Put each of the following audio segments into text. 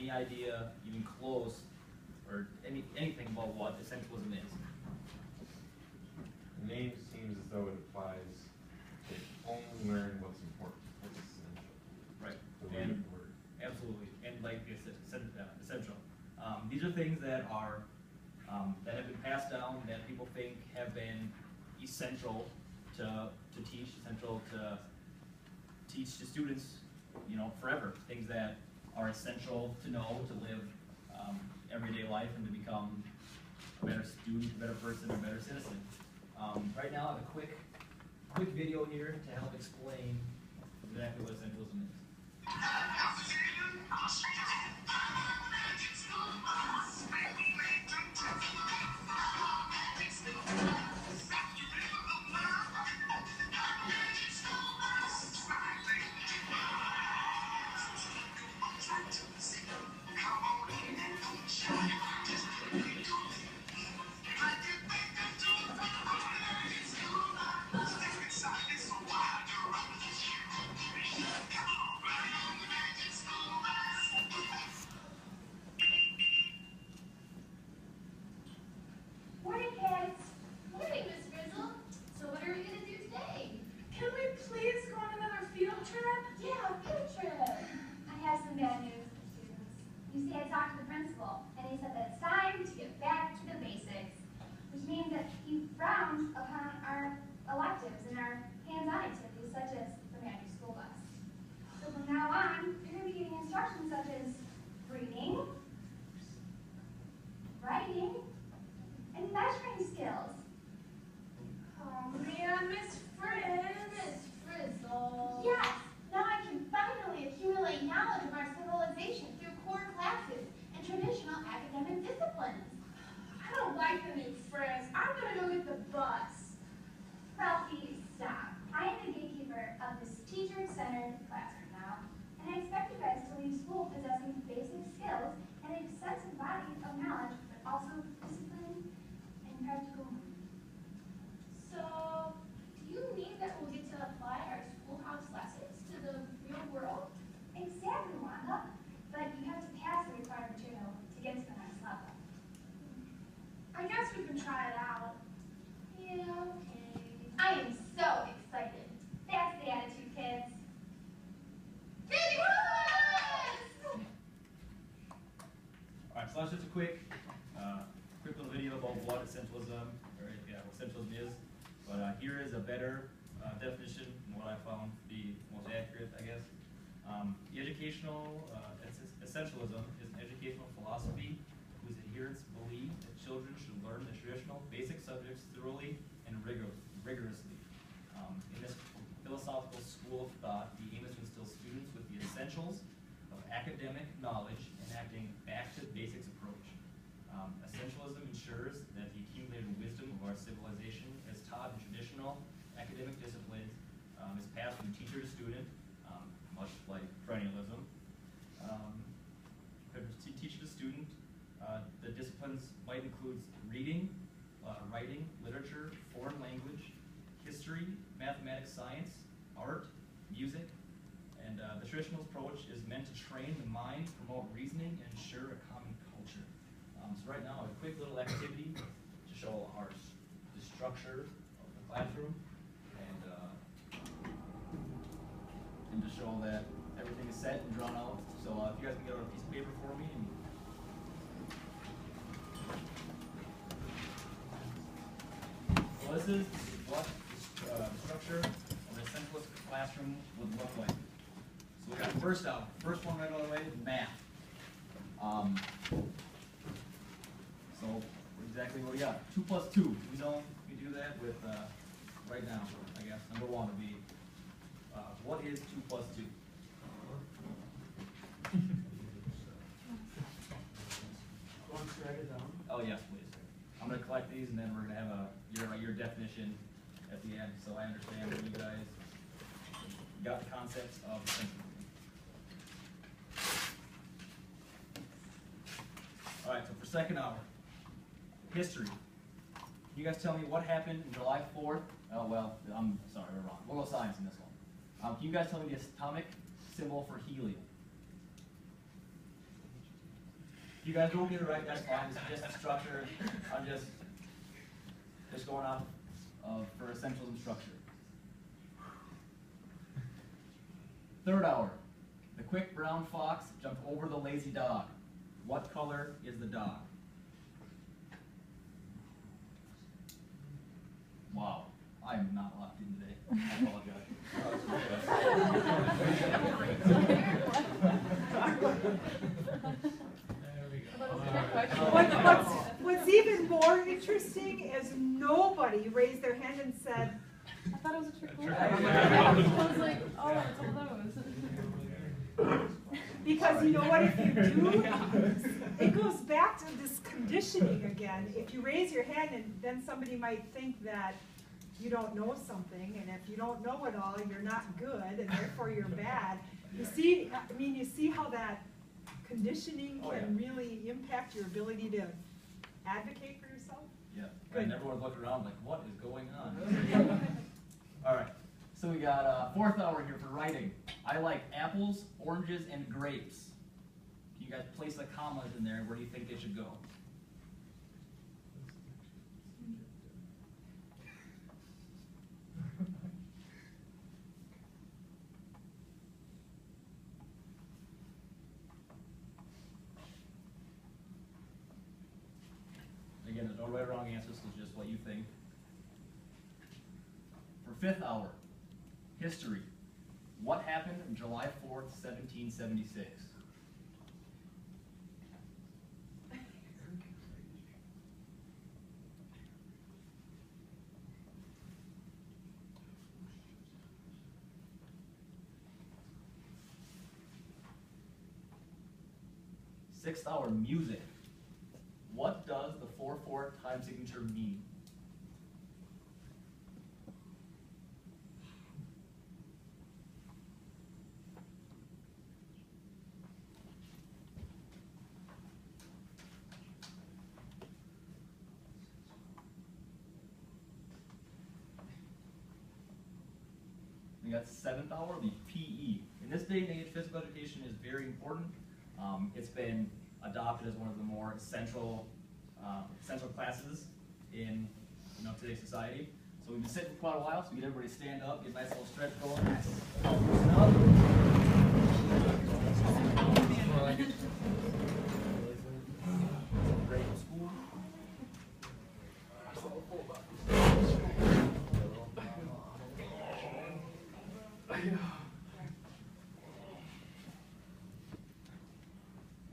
any idea, even close, or anything about what essentialism is? The name seems as though it applies to only learn what's important, what's essential. Right. The right word. Absolutely. And like it's essential. These are things that are that have been passed down, that people think have been essential to teach, essential to teach to students, forever. Things that are essential to know, to live everyday life, and to become a better student, a better person, a better citizen. Right now, I have a quick video here to help explain exactly what essentialism is. Morning, kids. Morning, Miss Grizzle. So what are we going to do today? Can we please go on another field trip? Yeah, field trip. I have some bad news for students. You see, I talked to the principal, and he said that it's time to get back to the basics, which means that he frowns upon our electives and our hands-on activities, such as the magic school bus. So from now on, you're going to be getting instructions such as reading, writing, and measuring skills. Oh man, Miss Frizz. Miss Frizzle. Yes, now I can finally accumulate knowledge of our civilization through core classes and traditional academic disciplines. I don't like the new Frizz. I'm gonna go get the bus. Ralphie, stop. I am the gatekeeper of this teacher-centered classroom now, and I expect you guys to leave school possessing basic skills and a extensive body of knowledge, but also discipline and practical mind. So, do you mean that we'll get to apply our schoolhouse lessons to the real world? Exactly, Wanda. But you have to pass the required material to get to the next level. I guess we can try it out. Yeah, okay. I am so excited. That's the attitude, kids. Alright, so that's just a quick little video about what essentialism, what essentialism is. But here is a better definition, and what I found to be most accurate, I guess. The essentialism is an educational philosophy whose adherents believe that children should learn the traditional basic subjects thoroughly and rigorously. In this philosophical school of thought, the aim is to instill students with the essentials of academic knowledge and acting back to basics approach. Essentialism ensures that the accumulated wisdom of our civilization, as taught in traditional academic disciplines, is passed from teacher to student, much like perennialism. Teacher to student, the disciplines might include reading, writing, literature, foreign language, history, mathematics, science, art, music, and the traditional approach is meant to train the mind, promote reasoning, and ensure a common culture. So right now, a quick little activity to show the structure of the classroom, and to show that everything is set and drawn out. So if you guys can get out a piece of paper for me. So this is what the structure of an essentialist classroom would look like. So we got first one right out of the way, math. So exactly what we got. 2 plus 2. We know we do that with right now, I guess. Number one would be what is 2 plus 2? Want to write it down? Oh yes, please. I'm going to collect these, and then we're going to have your definition at the end, so I understand that you guys got the concepts of essentialism. All right, so for second hour, history. Can you guys tell me what happened on July 4th? Oh well, I'm sorry, we're wrong. We'll go science in this one. Can you guys tell me the atomic symbol for helium? If you guys don't get it right, that's fine. This is just a structure. I'm just going off for essentialism structure. Third hour. The quick brown fox jumped over the lazy dog. What color is the dog? Wow, I am not locked in today. I apologize. What's even more interesting is nobody raised their hand and said, I thought it was a trick question. I was like, oh, it's all those. because you know what, if you do, it goes back to this conditioning again. If you raise your hand and then somebody might think that you don't know something, and if you don't know it all, you're not good, and therefore you're bad. You see, I mean, you see how that conditioning can really impact your ability to advocate for yourself? Yeah, Good. and everyone's looking around like, what is going on? All right, so we got fourth hour here for writing. I like apples, oranges, and grapes. Can you guys place the commas in there? Where do you think they should go? Again, there's no right or wrong answers, so it's just what you think. For fifth hour, history. What happened on July 4th, 1776? Sixth hour, music. What does the 4/4 time signature mean? We got seventh hour, the PE. In this day and age, physical education is very important. It's been adopted as one of the more essential classes in today's society. So we've been sitting for quite a while, so we get everybody to stand up, get a nice little stretch going. Loosen up. Great school.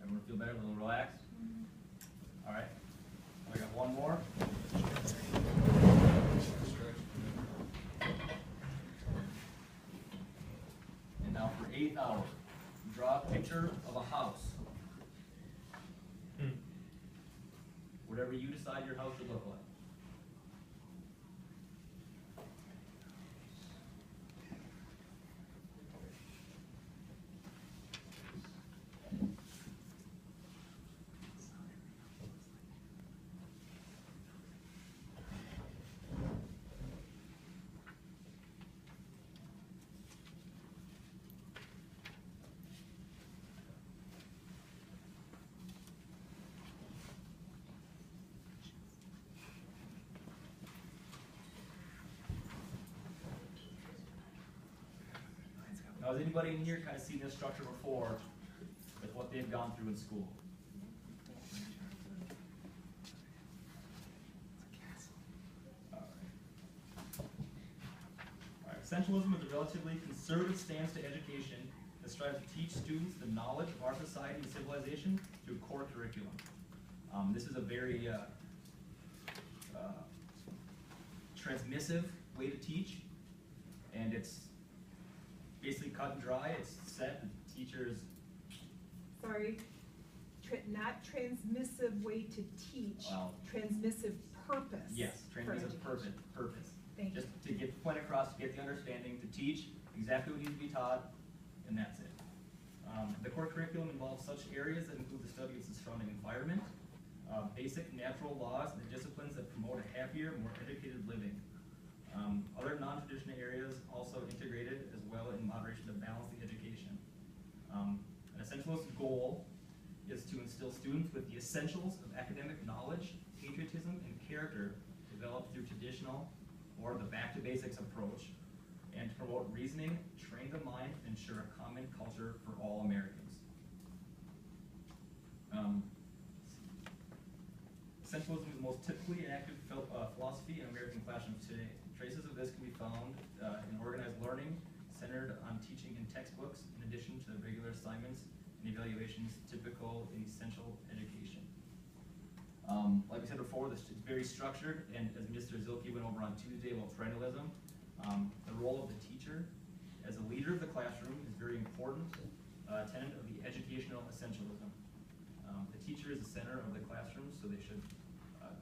Everyone feel better, a little relaxed? All right, I got one more. And now for eighth hour, draw a picture of a house. Whatever you decide your house should look like. Now, has anybody in here kind of seen this structure before with what they've gone through in school? All right, essentialism is a relatively conservative stance to education that strives to teach students the knowledge of our society and civilization through core curriculum. This is a very transmissive way to teach, and it's basically cut and dry. It's set. The teachers. Sorry, not transmissive way to teach, transmissive purpose. Yes, transmissive purpose. Thank Just you. to get the point across, to get the understanding, to teach exactly what needs to be taught, and that's it. The core curriculum involves such areas that include the study of the surrounding environment, basic natural laws, and the disciplines that promote a happier, more educated living. Other non-traditional areas also integrated as well in moderation to balance the education. An essentialist goal is to instill students with the essentials of academic knowledge, patriotism, and character developed through traditional or the back to basics approach, and to promote reasoning, train the mind, and ensure a common culture for all Americans. Essentialism is the most typically enacted philosophy in American classrooms today. Traces of this can be found in organized learning centered on teaching in textbooks, in addition to the regular assignments and evaluations typical in essential education. Like we said before, this is very structured, and as Mr. Zilke went over on Tuesday about trendalism, the role of the teacher as a leader of the classroom is very important tenet of the educational essentialism. The teacher is the center of the classroom, so they should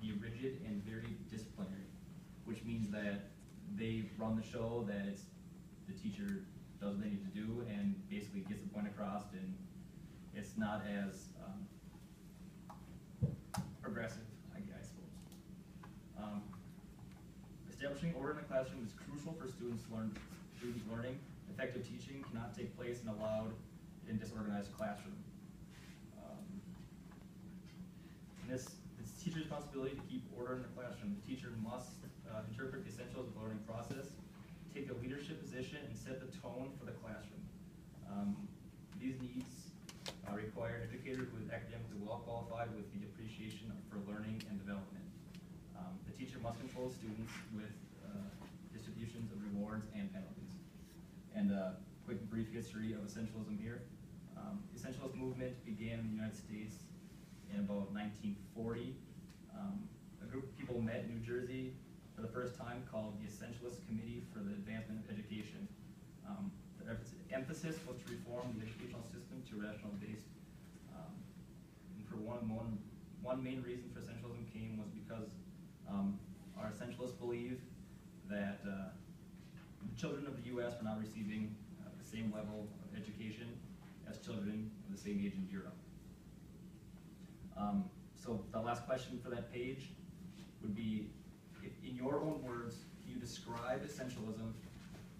be rigid and very disciplinary, which means that they run the show, that it's the teacher does what they need to do and basically gets the point across, and it's not as progressive, I suppose. Establishing order in the classroom is crucial for student learning. Effective teaching cannot take place in a loud and disorganized classroom. It's the teacher's responsibility to keep order in the classroom. The teacher must interpret the essentials of the learning process, take a leadership position, and set the tone for the classroom. These needs require an educator who is academically well qualified with the appreciation for learning and development. The teacher must control students with distributions of rewards and penalties. And quick brief history of essentialism here. The essentialist movement began in the United States in about 1940. A group of people met in New Jersey for the first time called the Essentialist Committee for the Advancement of Education. The emphasis was to reform the educational system to rational-based. And for one main reason for essentialism came was because our essentialists believe that the children of the U.S. were not receiving the same level of education as children of the same age in Europe. So the last question for that page would be, if, in your own words, can you describe essentialism,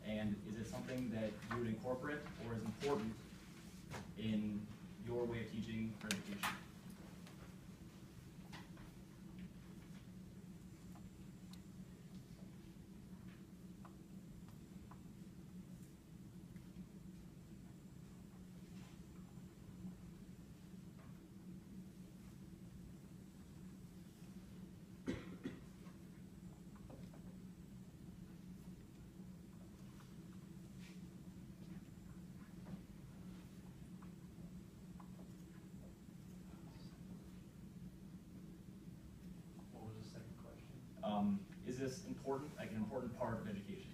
and is it something that you would incorporate or is important in your way of teaching for education? Is this important, like an important part of education?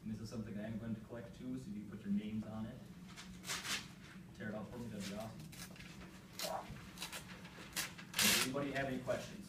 And this is something I'm going to collect too, so you can put your names on it. Tear it out for me, that'd be awesome. Does anybody have any questions?